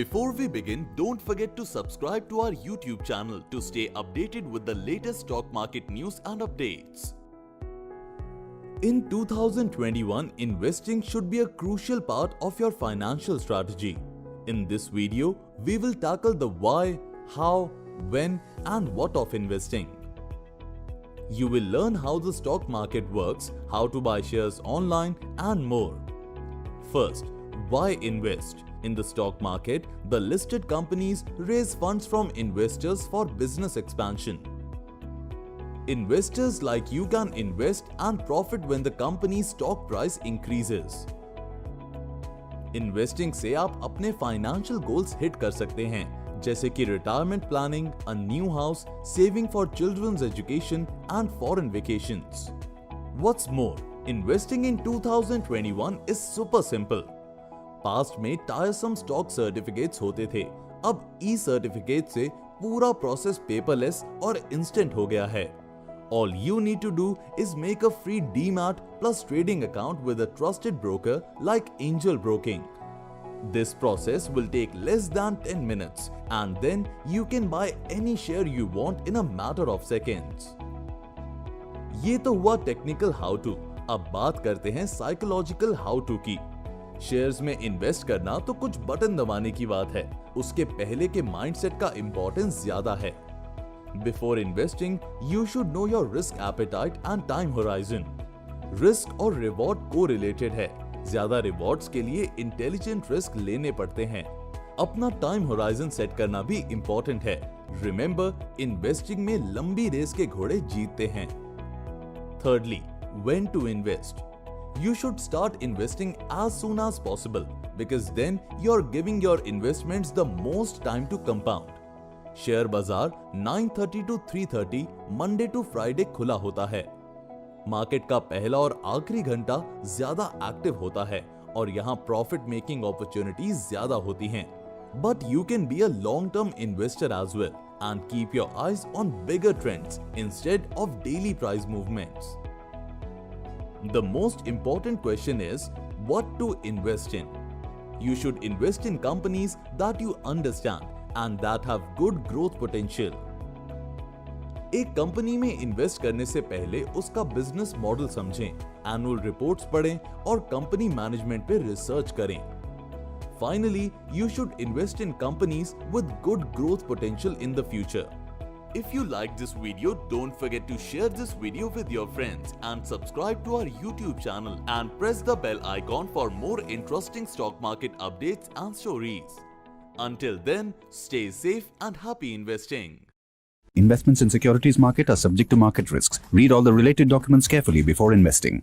Before we begin, don't forget to subscribe to our YouTube channel to stay updated with the latest stock market news and updates. In 2021, investing should be a crucial part of your financial strategy. In this video, we will tackle the why, how, when, and what of investing. You will learn how the stock market works, how to buy shares online, and more. First, why invest? In the stock market, the listed companies raise funds from investors for business expansion. Investors like you can invest and profit when the company's stock price increases. Investing से आप अपने financial goals hit कर सकते हैं, जैसे कि retirement planning, a new house, saving for children's education and foreign vacations. What's more, investing in 2021 is super simple. Past में tiresome stock certificates होते थे, अब ई सर्टिफिकेट से पूरा प्रोसेस पेपरलेस और इंस्टेंट हो गया है. All you need to do is make a free DMAT plus trading account with a trusted broker like Angel Broking. This process will take less than 10 minutes and then you can buy any share you want in a matter of seconds. ये तो हुआ technical how to. अब बात करते हैं psychological how to की. Shares में invest करना तो कुछ बटन दबाने की बात है, उसके पहले के माइंडसेट का इंपॉर्टेंस ज्यादा है. Before investing, you should know your risk appetite and time horizon. Risk और रिवॉर्ड को-रिलेटेड है. ज्यादा रिवॉर्ड्स के लिए इंटेलिजेंट रिस्क लेने पड़ते हैं. अपना टाइम होराइजन सेट करना भी इंपॉर्टेंट है. रिमेंबर, इन्वेस्टिंग में लंबी रेस के घोड़े जीतते हैं. Thirdly, when to invest? You should start investing as soon as possible because then you're giving your investments the most time to compound. Share बाजार 9:30 to 3:30 मंडे टू फ्राइडे खुला होता है. मार्केट का पहला और आखिरी घंटा ज्यादा एक्टिव होता है और यहाँ प्रॉफिट मेकिंग अपॉर्चुनिटीज ज्यादा होती हैं. But you can be a long term investor as well and keep your eyes on bigger trends instead of daily price movements. The most important question is what to invest in. You should invest in companies that you understand and that have good growth potential. एक company में invest करने से पहले उसका business model समझें, annual reports पढ़ें और company management पे रिसर्च करें. Finally, you should invest in companies with good growth potential in the future. If you like this video, don't forget to share this video with your friends and subscribe to our YouTube channel and press the bell icon for more interesting stock market updates and stories. Until then, stay safe and happy investing. Investments in securities market are subject to market risks. Read all the related documents carefully before investing.